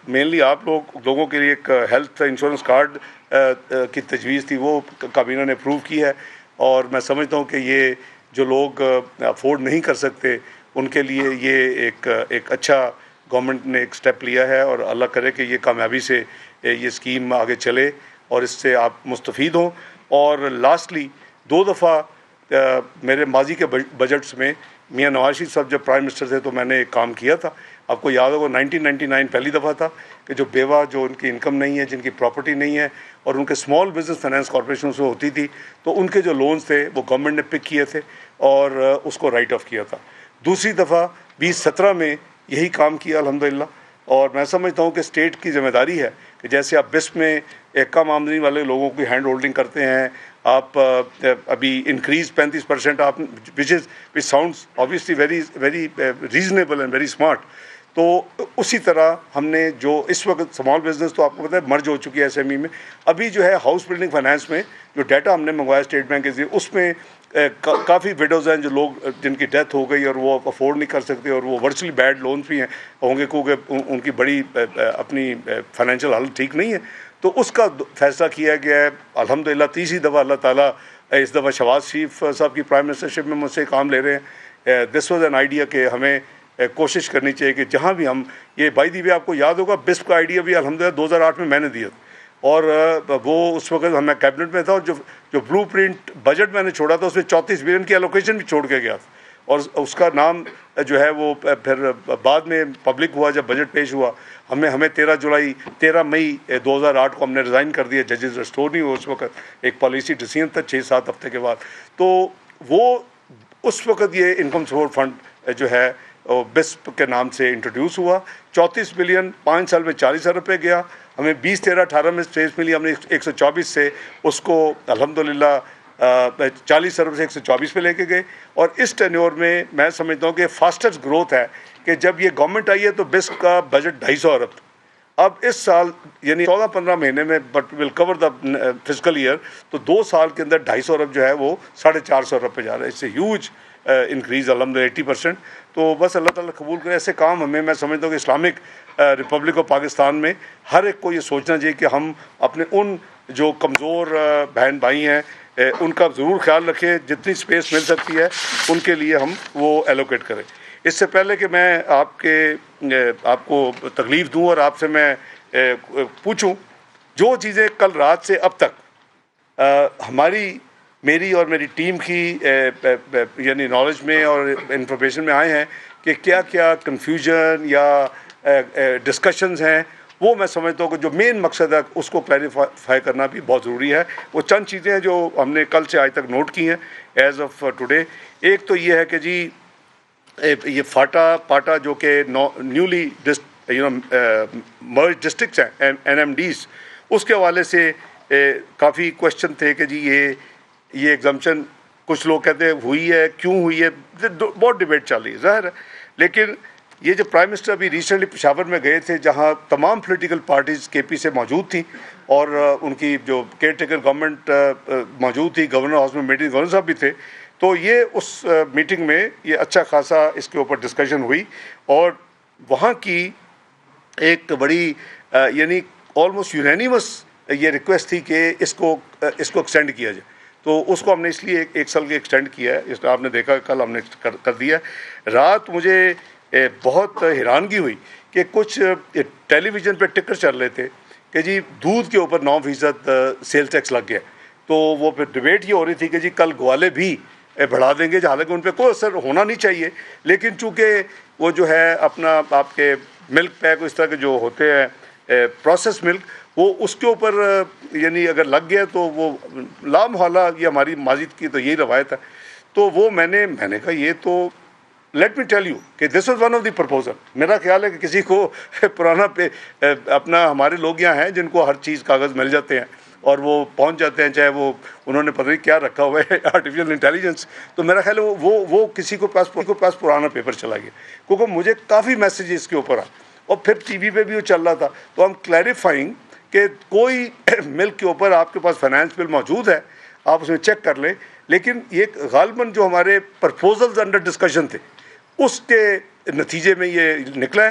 Mainly آپ لوگوں کے لیے ایک ہیلتھ انشورنس کارڈ کی تجویز تھی، وہ کابینہ نے اپروو کی ہے، اور میں سمجھتا ہوں کہ یہ جو لوگ افورڈ نہیں کر سکتے ان کے لیے یہ ایک اچھا گورنمنٹ نے ایک سٹیپ لیا ہے، اور اللہ کرے کہ یہ کامیابی سے یہ اسکیم آگے چلے اور اس سے آپ مستفید ہوں۔ اور لاسٹلی 2 دفعہ میرے ماضی کے بجٹس میں میاں نواز شریف صاحب جب پرائم منسٹر تھے تو میں نے ایک کام کیا تھا، آپ کو یاد ہوگا 1999 پہلی دفعہ تھا کہ جو بیوہ جو ان کی انکم نہیں ہے، جن کی پراپرٹی نہیں ہے، اور ان کے اسمال بزنس فائنانس کارپوریشن سے ہوتی تھی، تو ان کے جو لونز تھے وہ گورنمنٹ نے پک کیے تھے اور اس کو رائٹ آف کیا تھا۔ دوسری دفعہ 2017 میں یہی کام کیا الحمدللہ، اور میں سمجھتا ہوں کہ اسٹیٹ کی ذمہ داری ہے کہ جیسے آپ بسپ میں کم آمدنی والے لوگوں کی ہینڈ ہولڈنگ کرتے ہیں، آپ ابھی انکریز 35% آپ وچ sounds obviously very reasonable and very smart, تو اسی طرح ہم نے جو اس وقت اسمال بزنس تو آپ کو پتہ ہے مرج ہو چکی ہے ایس ایم ای میں، ابھی جو ہے ہاؤس بلڈنگ فائنانس میں جو ڈیٹا ہم نے منگوایا اسٹیٹ بینک کے ذریعے، اس میں کافی وڈوز ہیں جو لوگ جن کی ڈیتھ ہو گئی اور وہ افورڈ نہیں کر سکتے، اور وہ ورچولی بیڈ لونز بھی ہیں ہوں گے کیونکہ ان کی بڑی اپنی فائنینشیل حالت ٹھیک نہیں ہے، تو اس کا فیصلہ کیا گیا ہے الحمدللہ۔ تیسری دفعہ اللہ تعالیٰ اس دفعہ شہباز شریف صاحب کی پرائم منسٹرشپ میں مجھ سے کام لے رہے ہیں۔ دس واز این آئیڈیا کہ ہمیں کوشش کرنی چاہیے کہ جہاں بھی ہم یہ بائی دی وے آپ کو یاد ہوگا بسپ کا آئیڈیا بھی الحمدللہ 2008 میں نے دیا تھا، اور وہ اس وقت ہمیں کیبنٹ میں تھا، اور جو بلو پرنٹ بجٹ میں نے چھوڑا تھا اس میں 34 بلین کی الوکیشن بھی چھوڑ کے گیا تھا، اور اس کا نام جو ہے وہ پھر بعد میں پبلک ہوا جب بجٹ پیش ہوا، ہمیں 13 مئی 2008 کو ہم نے ریزائن کر دیا، ججز ریسٹور نہیں ہوئے اس وقت، ایک پالیسی ڈیسیژن تھا 6-7 ہفتے کے بعد، تو وہ اس وقت یہ انکم سپورٹ فنڈ جو ہے بسپ کے نام سے انٹروڈیوس ہوا، 34 بلین 5 سال میں 40 ارب روپے گیا، ہمیں 2013-18 میں اسپیس ملی، ہم نے 124 سے اس کو الحمدللہ 40 ارب سے 124 پہ لے کے گئے، اور اس ٹینیور میں سمجھتا ہوں کہ فاسٹسٹ گروتھ ہے کہ جب یہ گورنمنٹ آئی ہے تو بسپ کا بجٹ 250 ارب تھا، اب اس سال یعنی 14-15 مہینے میں but will cover the physical year, تو 2 سال کے اندر 250 ارب جو ہے وہ 450 ارب پہ جا رہا ہے، اس سے ہیوج انکریز الحمدللہ 80%۔ تو بس اللہ تعالیٰ قبول کرے ایسے کام میں سمجھتا ہوں کہ اسلامک ریپبلک آف پاکستان میں ہر ایک کو یہ سوچنا چاہیے کہ ہم اپنے ان جو کمزور بہن بھائی ہیں ان کا ضرور خیال رکھیں، جتنی اسپیس مل سکتی ہے ان کے لیے ہم وہ ایلوکیٹ کریں۔ اس سے پہلے کہ میں آپ کو تکلیف دوں اور آپ سے میں پوچھوں، جو چیزیں کل رات سے اب تک میری اور میری ٹیم کی یعنی نالج میں اور انفارمیشن میں آئے ہیں کہ کیا کیا کنفیوژن یا ڈسکشنز ہیں، وہ میں سمجھتا ہوں کہ جو مین مقصد ہے اس کو کلیریفائی کرنا بھی بہت ضروری ہے۔ وہ چند چیزیں ہیں جو ہم نے کل سے آج تک نوٹ کی ہیں ایز آف ٹوڈے۔ ایک تو یہ ہے کہ جی یہ پاٹا جو کہ نیولی مرج ڈسٹرکٹس ہیں NMDs، اس کے حوالے سے کافی کوشچن تھے کہ جی یہ ایگزمپشن کچھ لوگ کہتے ہیں ہوئی ہے، کیوں ہوئی ہے، بہت ڈیبیٹ چل رہی ہے ظاہر ہے، لیکن یہ جو پرائم منسٹر ابھی ریسنٹلی پشاور میں گئے تھے جہاں تمام پولیٹیکل پارٹیز KP سے موجود تھیں، اور ان کی جو کیئر ٹیکر گورنمنٹ موجود تھی، گورنر ہاؤس میں میٹنگ گورنر صاحب بھی تھے، تو یہ اس میٹنگ میں یہ اچھا خاصا اس کے اوپر ڈسکشن ہوئی، اور وہاں کی ایک بڑی یعنی آلموسٹ یونینیمس یہ ریکویسٹ تھی کہ اس کو ایکسٹینڈ کیا جائے، تو اس کو ہم نے اس لیے ایک سال کے ایکسٹینڈ کیا ہے، اس آپ نے دیکھا کل ہم نے کر دیا۔ رات مجھے بہت حیرانگی ہوئی کہ کچھ ٹیلی ویژن پہ ٹکر چل رہے تھے کہ جی دودھ کے اوپر 9% سیل ٹیکس لگ گیا، تو وہ پھر ڈبیٹ یہ ہو رہی تھی کہ جی کل گوالے بھی بڑھا دیں گے، حالانکہ ان پہ کوئی اثر ہونا نہیں چاہیے، لیکن چونکہ وہ جو ہے اپنا آپ کے ملک پیک اس طرح کے جو ہوتے ہیں پروسیس ملک، وہ اس کے اوپر یعنی اگر لگ گیا تو وہ لامحالہ، یہ ہماری ماضی کی تو یہی روایت ہے، تو وہ میں نے کہا یہ تو لیٹ می ٹیل یو کہ this was one of the proposal. میرا خیال ہے کہ کسی کو پرانا اپنا ہمارے لوگ یہاں ہیں جن کو ہر چیز کاغذ مل جاتے ہیں اور وہ پہنچ جاتے ہیں، چاہے وہ انہوں نے پتہ نہیں کیا رکھا ہوا ہے آرٹیفیشل انٹیلیجنس، تو میرا خیال ہے وہ کسی کو پاس پرانا پیپر چلا گیا، کیونکہ مجھے کافی میسیج اس کے اوپر اور پھر ٹی وی پہ بھی وہ چل رہا تھا، تو ہم کلیریفائنگ کہ کوئی ملک کے اوپر آپ کے پاس فائنانس بل موجود ہے، آپ اس میں چیک کر لیں، لیکن یہ غالباً جو ہمارے پرپوزلز انڈر ڈسکشن تھے اس کے نتیجے میں یہ نکلا ہے۔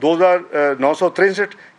2963।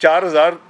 4,000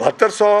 7200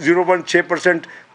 0.6%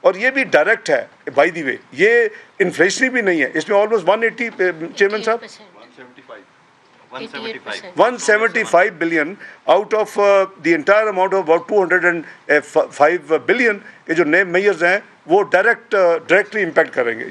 اور یہ بھی ڈائریکٹ ہے بائی دی وے, یہ انفلیشنری بھی نہیں ہے, اس میں آلموسٹ 180 چیئرمین صاحب 175 billion out of the entire amount of about 205 billion کے جو نئے میئرز ہیں وہ ڈائریکٹلی امپیکٹ کریں گے.